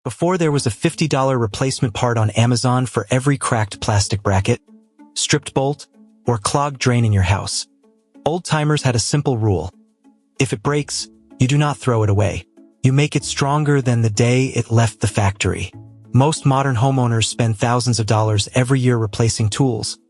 Before there was a $50 replacement part on Amazon for every cracked plastic bracket, stripped bolt, or clogged drain in your house. Old-timers had a simple rule. If it breaks, you do not throw it away. You make it stronger than the day it left the factory. Most modern homeowners spend thousands of dollars every year replacing tools,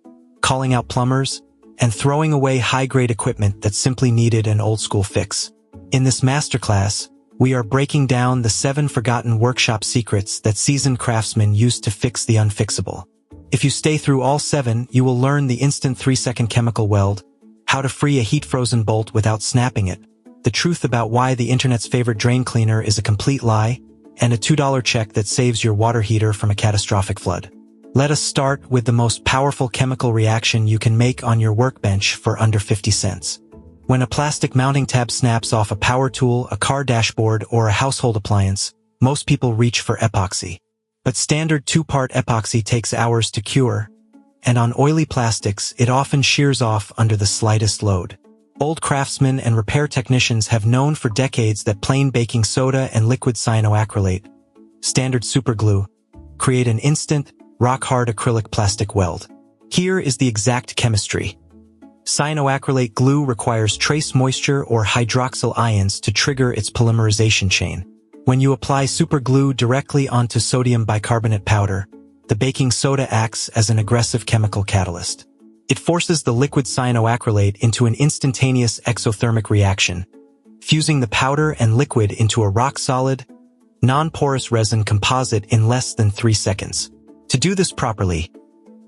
calling out plumbers, and throwing away high-grade equipment that simply needed an old-school fix. In this masterclass, we are breaking down the 7 forgotten workshop secrets that seasoned craftsmen used to fix the unfixable. If you stay through all 7, you will learn the instant 3-second chemical weld, how to free a heat-frozen bolt without snapping it, the truth about why the internet's favorite drain cleaner is a complete lie, and a $2 check that saves your water heater from a catastrophic flood. Let us start with the most powerful chemical reaction you can make on your workbench for under 50 cents. When a plastic mounting tab snaps off a power tool, a car dashboard, or a household appliance, most people reach for epoxy. But standard 2-part epoxy takes hours to cure, and on oily plastics, it often shears off under the slightest load. Old craftsmen and repair technicians have known for decades that plain baking soda and liquid cyanoacrylate, standard superglue, create an instant, rock-hard acrylic plastic weld. Here is the exact chemistry. Cyanoacrylate glue requires trace moisture or hydroxyl ions to trigger its polymerization chain. When you apply superglue directly onto sodium bicarbonate powder, the baking soda acts as an aggressive chemical catalyst. It forces the liquid cyanoacrylate into an instantaneous exothermic reaction, fusing the powder and liquid into a rock-solid, non-porous resin composite in less than 3 seconds. To do this properly,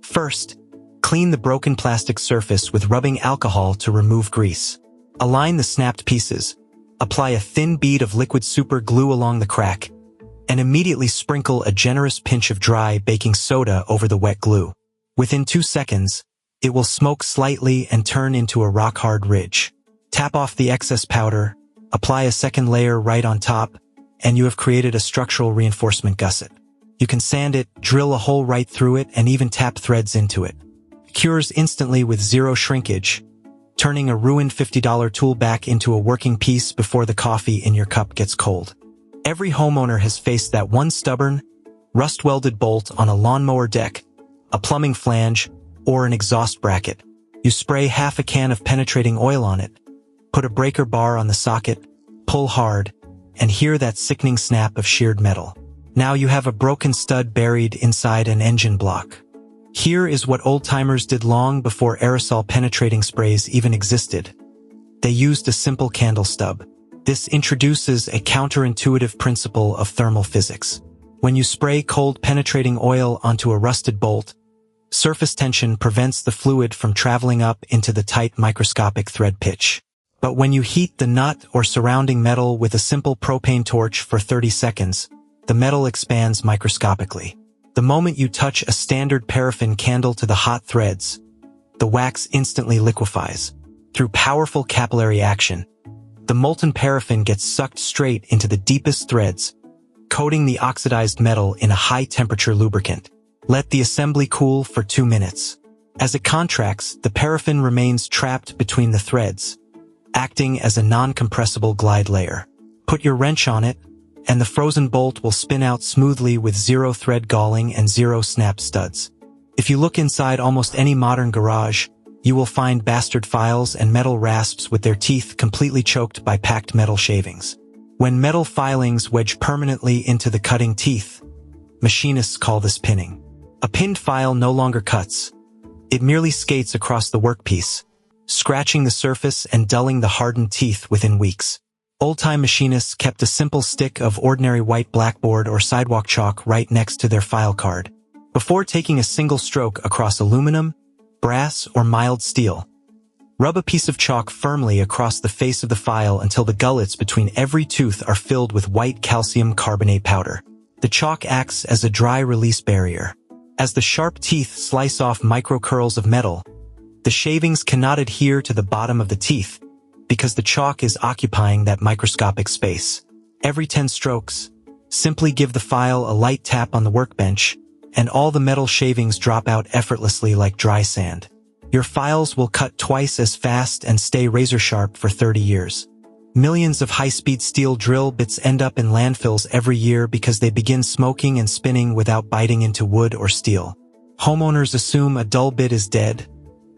first, clean the broken plastic surface with rubbing alcohol to remove grease. Align the snapped pieces, apply a thin bead of liquid super glue along the crack, and immediately sprinkle a generous pinch of dry baking soda over the wet glue. Within 2 seconds, it will smoke slightly and turn into a rock-hard ridge. Tap off the excess powder, apply a second layer right on top, and you have created a structural reinforcement gusset. You can sand it, drill a hole right through it, and even tap threads into it. Cures instantly with zero shrinkage, turning a ruined $50 tool back into a working piece before the coffee in your cup gets cold. Every homeowner has faced that one stubborn, rust-welded bolt on a lawnmower deck, a plumbing flange, or an exhaust bracket. You spray half a can of penetrating oil on it, put a breaker bar on the socket, pull hard, and hear that sickening snap of sheared metal. Now you have a broken stud buried inside an engine block. Here is what old-timers did long before aerosol penetrating sprays even existed. They used a simple candle stub. This introduces a counterintuitive principle of thermal physics. When you spray cold penetrating oil onto a rusted bolt, surface tension prevents the fluid from traveling up into the tight microscopic thread pitch. But when you heat the nut or surrounding metal with a simple propane torch for 30 seconds, the metal expands microscopically. The moment you touch a standard paraffin candle to the hot threads, the wax instantly liquefies. Through powerful capillary action, the molten paraffin gets sucked straight into the deepest threads, coating the oxidized metal in a high-temperature lubricant. Let the assembly cool for 2 minutes. As it contracts, the paraffin remains trapped between the threads, acting as a non-compressible glide layer. Put your wrench on it, and the frozen bolt will spin out smoothly with 0 thread galling and 0 snap studs. If you look inside almost any modern garage, you will find bastard files and metal rasps with their teeth completely choked by packed metal shavings. When metal filings wedge permanently into the cutting teeth, machinists call this pinning. A pinned file no longer cuts. It merely skates across the workpiece, scratching the surface and dulling the hardened teeth within weeks. Old-time machinists kept a simple stick of ordinary white blackboard or sidewalk chalk right next to their file card. Before taking a single stroke across aluminum, brass, or mild steel, rub a piece of chalk firmly across the face of the file until the gullets between every tooth are filled with white calcium carbonate powder. The chalk acts as a dry release barrier. As the sharp teeth slice off micro-curls of metal, the shavings cannot adhere to the bottom of the teeth because the chalk is occupying that microscopic space. Every 10 strokes, simply give the file a light tap on the workbench, and all the metal shavings drop out effortlessly like dry sand. Your files will cut twice as fast and stay razor-sharp for 30 years. Millions of high-speed steel drill bits end up in landfills every year because they begin smoking and spinning without biting into wood or steel. Homeowners assume a dull bit is dead,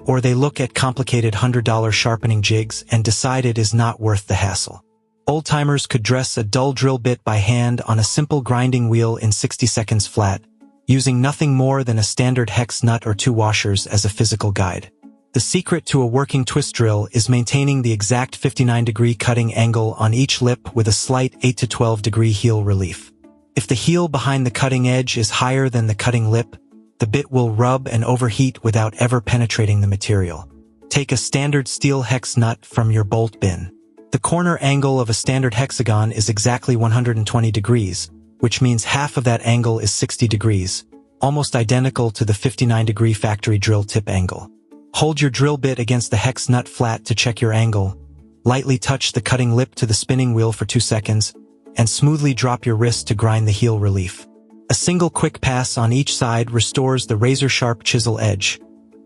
or they look at complicated $100 sharpening jigs and decide it is not worth the hassle. Old-timers could dress a dull drill bit by hand on a simple grinding wheel in 60 seconds flat, using nothing more than a standard hex nut or 2 washers as a physical guide. The secret to a working twist drill is maintaining the exact 59-degree cutting angle on each lip with a slight 8 to 12-degree heel relief. If the heel behind the cutting edge is higher than the cutting lip, the bit will rub and overheat without ever penetrating the material. Take a standard steel hex nut from your bolt bin. The corner angle of a standard hexagon is exactly 120 degrees, which means half of that angle is 60 degrees, almost identical to the 59-degree factory drill tip angle. Hold your drill bit against the hex nut flat to check your angle, lightly touch the cutting lip to the spinning wheel for 2 seconds, and smoothly drop your wrist to grind the heel relief. A single quick pass on each side restores the razor-sharp chisel edge,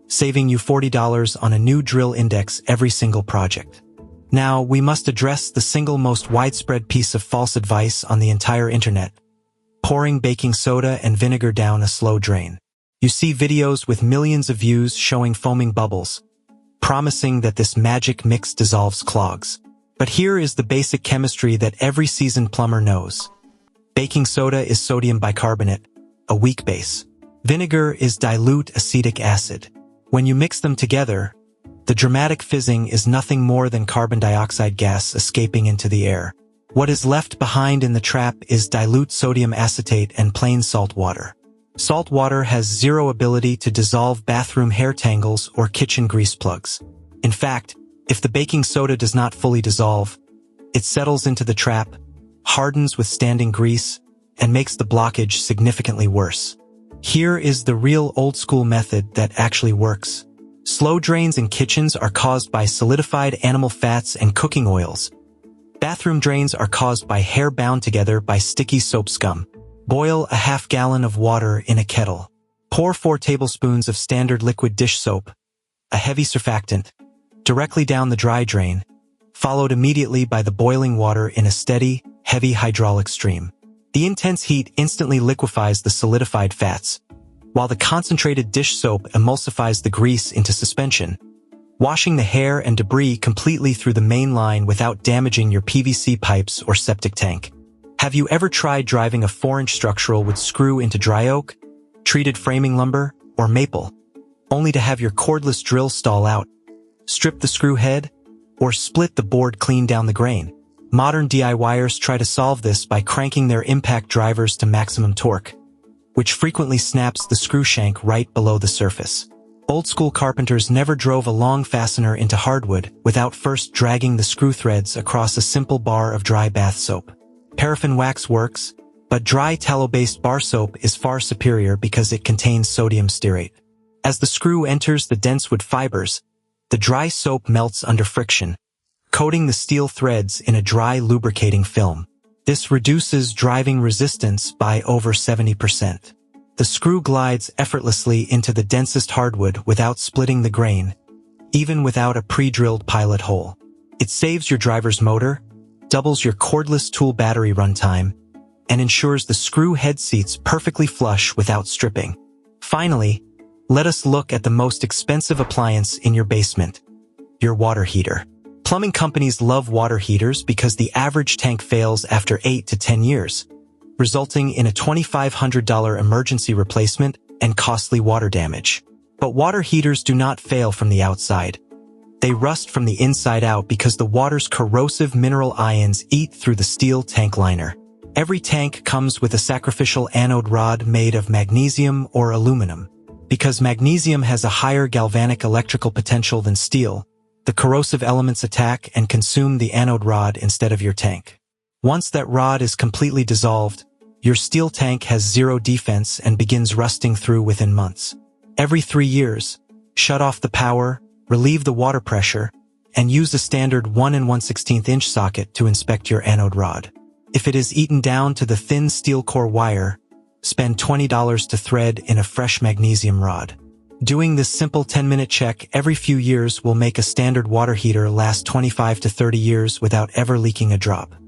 saving you $40 on a new drill index every single project. Now, we must address the single most widespread piece of false advice on the entire internet: pouring baking soda and vinegar down a slow drain. You see videos with millions of views showing foaming bubbles, promising that this magic mix dissolves clogs. But here is the basic chemistry that every seasoned plumber knows. Baking soda is sodium bicarbonate, a weak base. Vinegar is dilute acetic acid. When you mix them together, the dramatic fizzing is nothing more than carbon dioxide gas escaping into the air. What is left behind in the trap is dilute sodium acetate and plain salt water. Salt water has zero ability to dissolve bathroom hair tangles or kitchen grease plugs. In fact, if the baking soda does not fully dissolve, it settles into the trap, hardens with standing grease, and makes the blockage significantly worse. Here is the real old-school method that actually works. Slow drains in kitchens are caused by solidified animal fats and cooking oils. Bathroom drains are caused by hair bound together by sticky soap scum. Boil a half gallon of water in a kettle. Pour 4 tablespoons of standard liquid dish soap, a heavy surfactant, directly down the dry drain, followed immediately by the boiling water in a steady, heavy hydraulic stream. The intense heat instantly liquefies the solidified fats, while the concentrated dish soap emulsifies the grease into suspension, washing the hair and debris completely through the main line without damaging your PVC pipes or septic tank. Have you ever tried driving a 4-inch structural with screw into dry oak, treated framing lumber, or maple, only to have your cordless drill stall out, strip the screw head, or split the board clean down the grain? Modern DIYers try to solve this by cranking their impact drivers to maximum torque, which frequently snaps the screw shank right below the surface. Old-school carpenters never drove a long fastener into hardwood without first dragging the screw threads across a simple bar of dry bath soap. Paraffin wax works, but dry tallow-based bar soap is far superior because it contains sodium stearate. As the screw enters the dense wood fibers, the dry soap melts under friction, coating the steel threads in a dry lubricating film. This reduces driving resistance by over 70%. The screw glides effortlessly into the densest hardwood without splitting the grain, even without a pre-drilled pilot hole. It saves your driver's motor, doubles your cordless tool battery runtime, and ensures the screw head seats perfectly flush without stripping. Finally, let us look at the most expensive appliance in your basement: your water heater. Plumbing companies love water heaters because the average tank fails after 8 to 10 years, resulting in a $2,500 emergency replacement and costly water damage. But water heaters do not fail from the outside. They rust from the inside out because the water's corrosive mineral ions eat through the steel tank liner. Every tank comes with a sacrificial anode rod made of magnesium or aluminum. Because magnesium has a higher galvanic electrical potential than steel, the corrosive elements attack and consume the anode rod instead of your tank. Once that rod is completely dissolved, your steel tank has zero defense and begins rusting through within months. Every 3 years, shut off the power, relieve the water pressure, and use a standard 1 1/16 inch socket to inspect your anode rod. If it is eaten down to the thin steel core wire, spend $20 to thread in a fresh magnesium rod. Doing this simple 10-minute check every few years will make a standard water heater last 25 to 30 years without ever leaking a drop.